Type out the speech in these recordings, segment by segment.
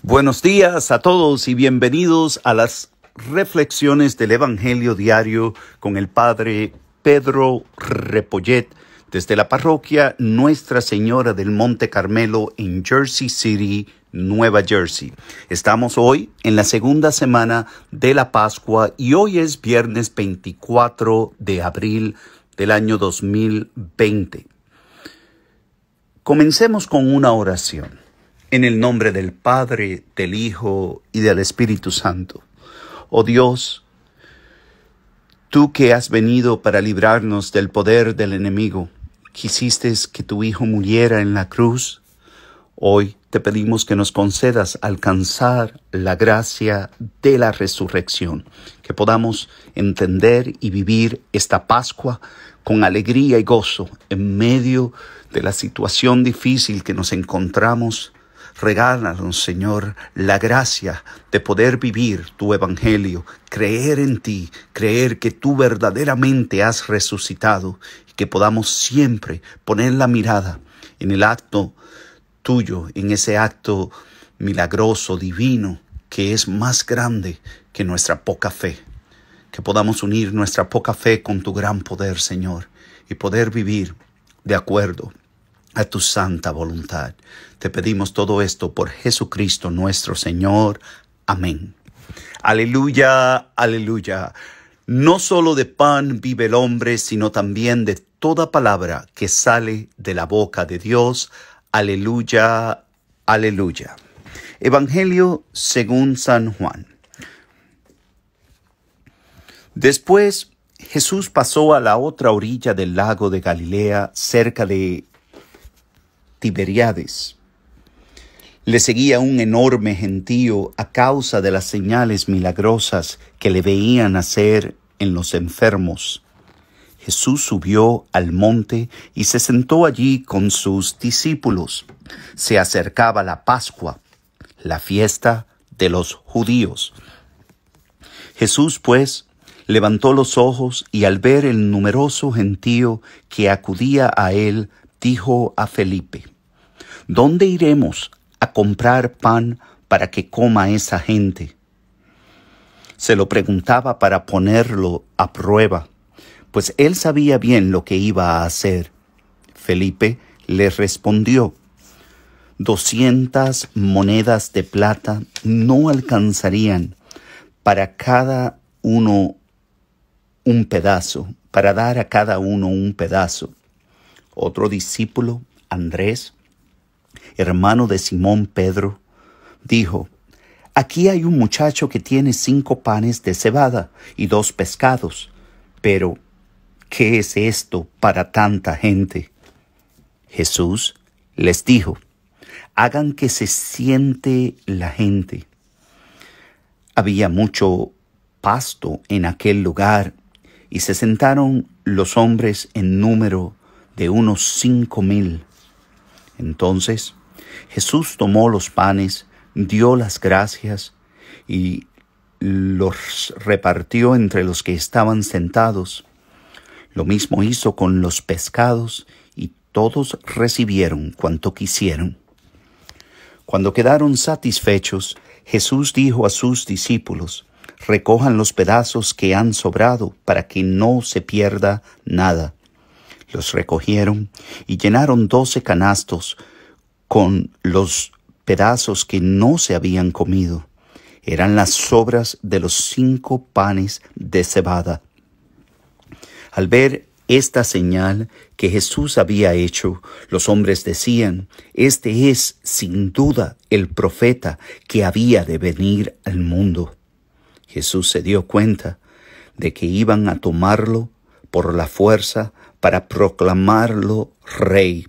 Buenos días a todos y bienvenidos a las reflexiones del Evangelio Diario con el Padre Pedro Repollet desde la parroquia Nuestra Señora del Monte Carmelo en Jersey City, Nueva Jersey. Estamos hoy en la segunda semana de la Pascua y hoy es viernes 24 de abril del año 2020. Comencemos con una oración. En el nombre del Padre, del Hijo y del Espíritu Santo. Oh Dios, tú que has venido para librarnos del poder del enemigo, quisiste que tu Hijo muriera en la cruz. Hoy te pedimos que nos concedas alcanzar la gracia de la resurrección, que podamos entender y vivir esta Pascua con alegría y gozo en medio de la situación difícil que nos encontramos. Regálanos, Señor, la gracia de poder vivir tu evangelio, creer en ti, creer que tú verdaderamente has resucitado y que podamos siempre poner la mirada en el acto tuyo, en ese acto milagroso, divino, que es más grande que nuestra poca fe. Que podamos unir nuestra poca fe con tu gran poder, Señor, y poder vivir de acuerdo a tu santa voluntad. Te pedimos todo esto por Jesucristo nuestro Señor. Amén. Aleluya, aleluya. No solo de pan vive el hombre, sino también de toda palabra que sale de la boca de Dios. Aleluya, aleluya. Evangelio según San Juan. Después Jesús pasó a la otra orilla del lago de Galilea, cerca de Tiberíades. Le seguía un enorme gentío a causa de las señales milagrosas que le veían hacer en los enfermos. Jesús subió al monte y se sentó allí con sus discípulos. Se acercaba la Pascua, la fiesta de los judíos. Jesús, pues, levantó los ojos y al ver el numeroso gentío que acudía a él, dijo a Felipe: ¿Dónde iremos a comprar pan para que coma esa gente? Se lo preguntaba para ponerlo a prueba, pues él sabía bien lo que iba a hacer. Felipe le respondió: 200 monedas de plata no alcanzarían para cada uno un pedazo, para dar a cada uno un pedazo. Otro discípulo, Andrés, hermano de Simón Pedro, dijo: Aquí hay un muchacho que tiene 5 panes de cebada y 2 pescados, pero ¿qué es esto para tanta gente? Jesús les dijo: Hagan que se siente la gente. Había mucho pasto en aquel lugar y se sentaron los hombres en número de unos 5,000. Entonces Jesús tomó los panes, dio las gracias y los repartió entre los que estaban sentados. Lo mismo hizo con los pescados y todos recibieron cuanto quisieron. Cuando quedaron satisfechos, Jesús dijo a sus discípulos: Recojan los pedazos que han sobrado para que no se pierda nada. Los recogieron y llenaron 12 canastos con los pedazos que no se habían comido. Eran las sobras de los 5 panes de cebada. Al ver esta señal que Jesús había hecho, los hombres decían: Este es sin duda el profeta que había de venir al mundo. Jesús se dio cuenta de que iban a tomarlo por la fuerza para proclamarlo rey,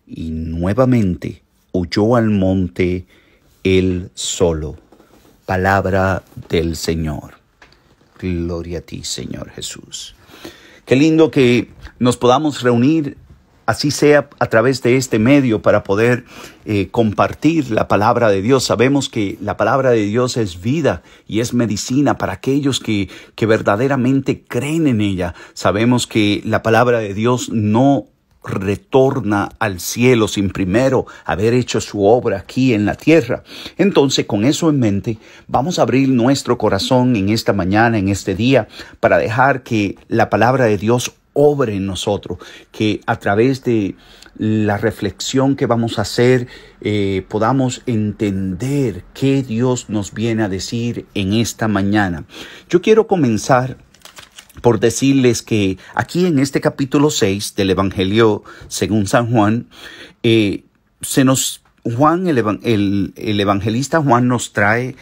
y nuevamente huyó al monte él solo. Palabra del Señor. Gloria a ti, Señor Jesús. Qué lindo que nos podamos reunir, así sea a través de este medio, para poder compartir la palabra de Dios. Sabemos que la palabra de Dios es vida y es medicina para aquellos que verdaderamente creen en ella. Sabemos que la palabra de Dios no retorna al cielo sin primero haber hecho su obra aquí en la tierra. Entonces, con eso en mente, vamos a abrir nuestro corazón en esta mañana, en este día, para dejar que la palabra de Dios obre en nosotros, que a través de la reflexión que vamos a hacer podamos entender qué Dios nos viene a decir en esta mañana. Yo quiero comenzar por decirles que aquí en este capítulo 6 del Evangelio según San Juan, el evangelista Juan nos trae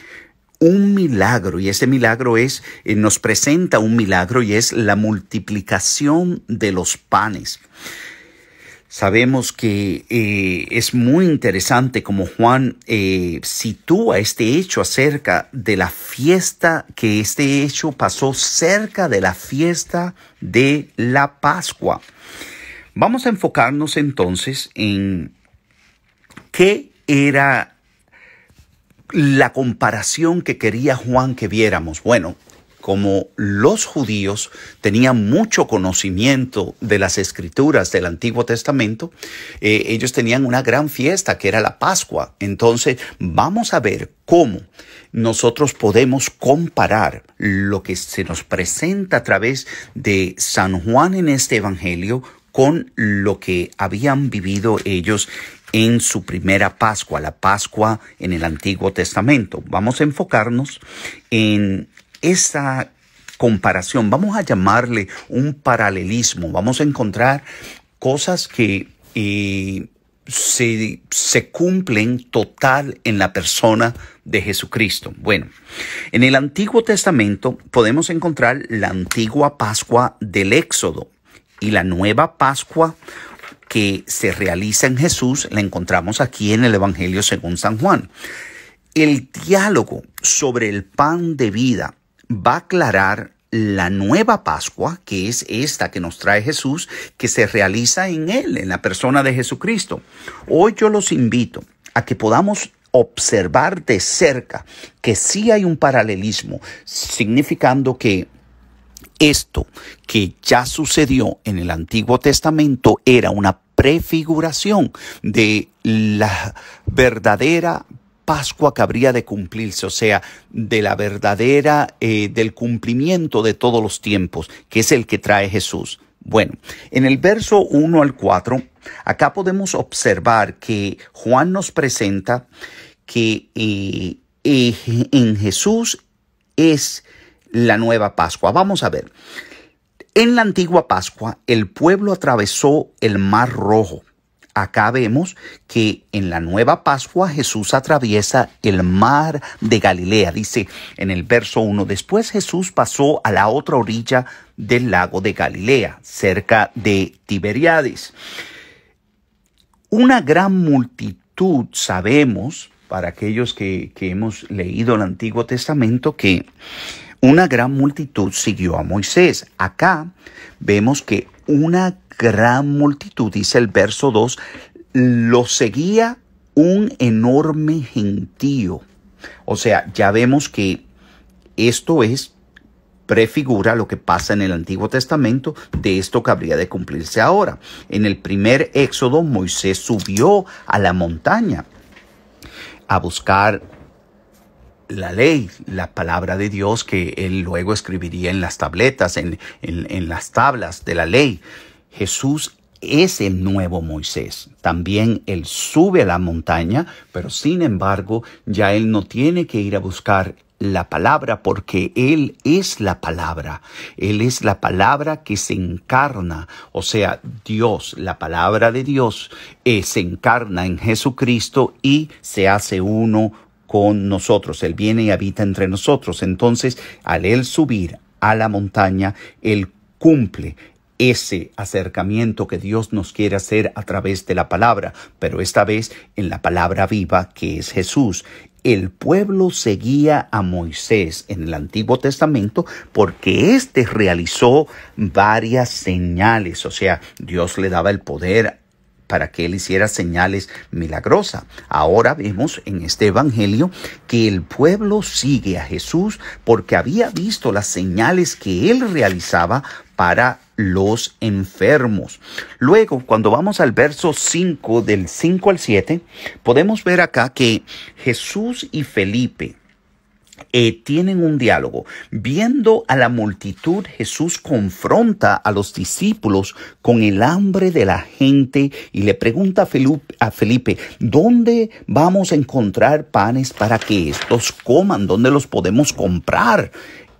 un milagro, y ese milagro nos presenta un milagro, y es la multiplicación de los panes. Sabemos que es muy interesante como Juan sitúa este hecho acerca de la fiesta, que este hecho pasó cerca de la fiesta de la Pascua. Vamos a enfocarnos entonces en qué era la comparación que quería Juan que viéramos. Bueno, como los judíos tenían mucho conocimiento de las escrituras del Antiguo Testamento, ellos tenían una gran fiesta que era la Pascua. Entonces, vamos a ver cómo nosotros podemos comparar lo que se nos presenta a través de San Juan en este Evangelio con lo que habían vivido ellos en su primera Pascua, la Pascua en el Antiguo Testamento. Vamos a enfocarnos en esa comparación. Vamos a llamarle un paralelismo. Vamos a encontrar cosas que se cumplen total en la persona de Jesucristo. Bueno, en el Antiguo Testamento podemos encontrar la antigua Pascua del Éxodo, y la nueva Pascua que se realiza en Jesús la encontramos aquí en el Evangelio según San Juan. El diálogo sobre el pan de vida va a aclarar la nueva Pascua, que es esta que nos trae Jesús, que se realiza en Él, en la persona de Jesucristo. Hoy yo los invito a que podamos observar de cerca que sí hay un paralelismo, significando que esto que ya sucedió en el Antiguo Testamento era una prefiguración de la verdadera Pascua que habría de cumplirse, o sea, de la verdadera, del cumplimiento de todos los tiempos, que es el que trae Jesús. Bueno, en el verso 1 al 4, acá podemos observar que Juan nos presenta que en Jesús es la nueva Pascua. Vamos a ver. En la antigua Pascua, el pueblo atravesó el Mar Rojo. Acá vemos que en la nueva Pascua Jesús atraviesa el mar de Galilea. Dice en el verso 1, después Jesús pasó a la otra orilla del lago de Galilea, cerca de Tiberíades. Una gran multitud, sabemos, para aquellos que hemos leído el Antiguo Testamento, que una gran multitud siguió a Moisés. Acá vemos que una gran multitud, dice el verso 2, lo seguía un enorme gentío. O sea, ya vemos que esto prefigura lo que pasa en el Antiguo Testamento de esto que habría de cumplirse ahora. En el primer Éxodo, Moisés subió a la montaña a buscar la ley, la palabra de Dios que él luego escribiría en las tabletas, en las tablas de la ley. Jesús es el nuevo Moisés. También él sube a la montaña, pero sin embargo ya él no tiene que ir a buscar la palabra, porque él es la palabra. Él es la palabra que se encarna, o sea, Dios, la palabra de Dios, se encarna en Jesucristo y se hace uno con nosotros. Él viene y habita entre nosotros. Entonces, al él subir a la montaña, él cumple ese acercamiento que Dios nos quiere hacer a través de la palabra, pero esta vez en la palabra viva que es Jesús. El pueblo seguía a Moisés en el Antiguo Testamento porque éste realizó varias señales, o sea, Dios le daba el poder para que él hiciera señales milagrosas. Ahora vemos en este evangelio que el pueblo sigue a Jesús porque había visto las señales que él realizaba para los enfermos. Luego, cuando vamos al verso 5, del 5 al 7, podemos ver acá que Jesús y Felipe tienen un diálogo. Viendo a la multitud, Jesús confronta a los discípulos con el hambre de la gente y le pregunta a Felipe, ¿dónde vamos a encontrar panes para que estos coman? ¿Dónde los podemos comprar?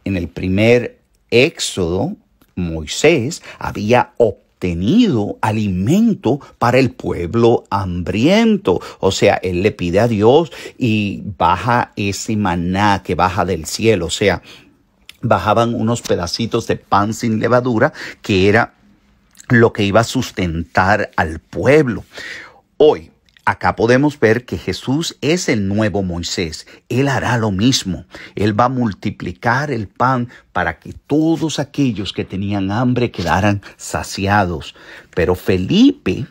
En el primer Éxodo, Moisés había obtenido alimento para el pueblo hambriento. O sea, él le pide a Dios y baja ese maná que baja del cielo. O sea, bajaban unos pedacitos de pan sin levadura que era lo que iba a sustentar al pueblo. Hoy, acá podemos ver que Jesús es el nuevo Moisés. Él hará lo mismo. Él va a multiplicar el pan para que todos aquellos que tenían hambre quedaran saciados. Pero Felipe,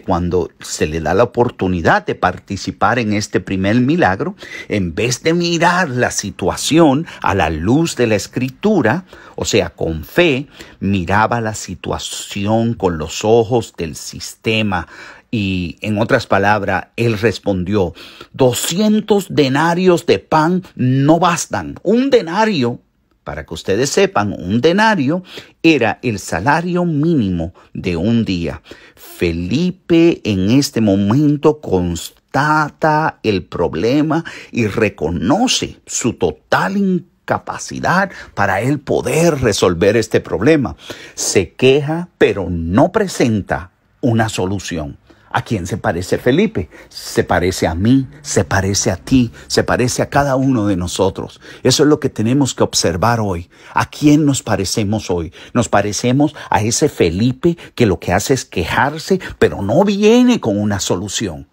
cuando se le da la oportunidad de participar en este primer milagro, en vez de mirar la situación a la luz de la Escritura, o sea, con fe, miraba la situación con los ojos del sistema. Y en otras palabras, él respondió, 200 denarios de pan no bastan. Un denario, para que ustedes sepan, un denario era el salario mínimo de un día. Felipe en este momento constata el problema y reconoce su total incapacidad para él poder resolver este problema. Se queja, pero no presenta una solución. ¿A quién se parece Felipe? Se parece a mí, se parece a ti, se parece a cada uno de nosotros. Eso es lo que tenemos que observar hoy. ¿A quién nos parecemos hoy? Nos parecemos a ese Felipe que lo que hace es quejarse, pero no viene con una solución.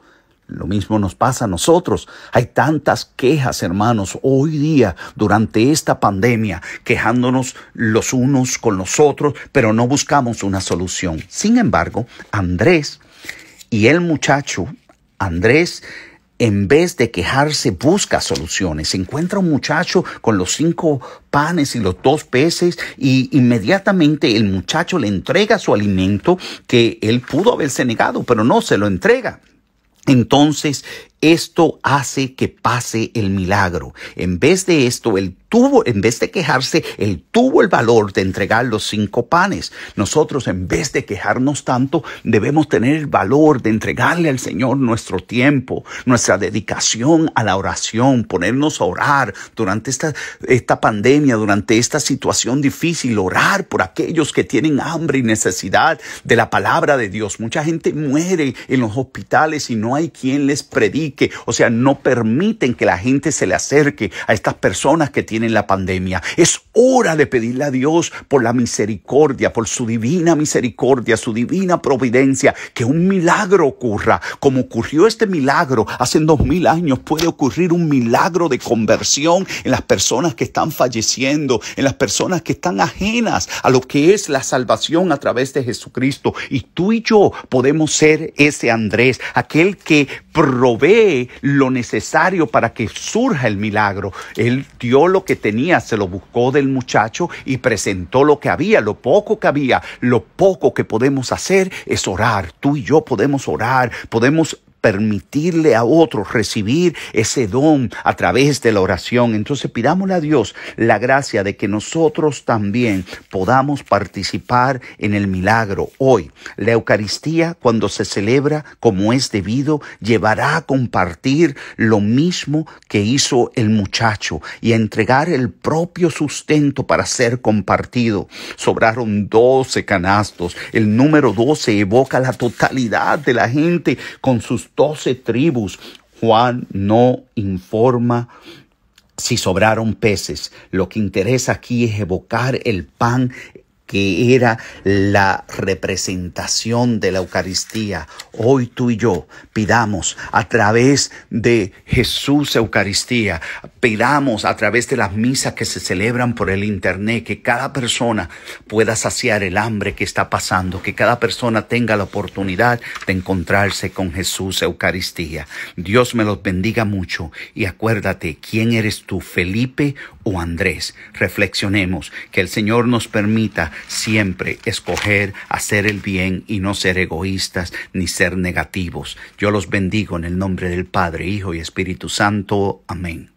Lo mismo nos pasa a nosotros. Hay tantas quejas, hermanos, hoy día durante esta pandemia, quejándonos los unos con los otros, pero no buscamos una solución. Sin embargo, Andrés y el muchacho, Andrés, en vez de quejarse, busca soluciones. Se encuentra un muchacho con los 5 panes y los 2 peces y inmediatamente el muchacho le entrega su alimento que él pudo haberse negado, pero no, se lo entrega. Entonces, esto hace que pase el milagro. En vez de esto, en vez de quejarse, él tuvo el valor de entregar los 5 panes. Nosotros, en vez de quejarnos tanto, debemos tener el valor de entregarle al Señor nuestro tiempo, nuestra dedicación a la oración, ponernos a orar durante esta pandemia, durante esta situación difícil, orar por aquellos que tienen hambre y necesidad de la palabra de Dios. Mucha gente muere en los hospitales y no hay quien les predique. O sea, no permiten que la gente se le acerque a estas personas que tienen la pandemia. Es hora de pedirle a Dios por la misericordia, por su divina misericordia, su divina providencia, que un milagro ocurra. Como ocurrió este milagro hace 2000 años, puede ocurrir un milagro de conversión en las personas que están falleciendo, en las personas que están ajenas a lo que es la salvación a través de Jesucristo. Y tú y yo podemos ser ese Andrés, aquel que provee lo necesario para que surja el milagro. Él dio lo que tenía, se lo buscó del muchacho y presentó lo que había, lo poco que había. Lo poco que podemos hacer es orar. Tú y yo podemos orar, podemos permitirle a otros recibir ese don a través de la oración. Entonces pidámosle a Dios la gracia de que nosotros también podamos participar en el milagro. Hoy, la Eucaristía, cuando se celebra como es debido, llevará a compartir lo mismo que hizo el muchacho y a entregar el propio sustento para ser compartido. Sobraron 12 canastos. El número 12 evoca la totalidad de la gente con sus 12 tribus. Juan no informa si sobraron peces. Lo que interesa aquí es evocar el pan que era la representación de la Eucaristía. Hoy tú y yo pidamos a través de Jesús Eucaristía, pidamos a través de las misas que se celebran por el internet, que cada persona pueda saciar el hambre que está pasando, que cada persona tenga la oportunidad de encontrarse con Jesús Eucaristía. Dios me los bendiga mucho y acuérdate, ¿quién eres tú, Felipe o Andrés? Reflexionemos, que el Señor nos permita siempre escoger hacer el bien y no ser egoístas ni ser negativos. Yo los bendigo en el nombre del Padre, Hijo y Espíritu Santo. Amén.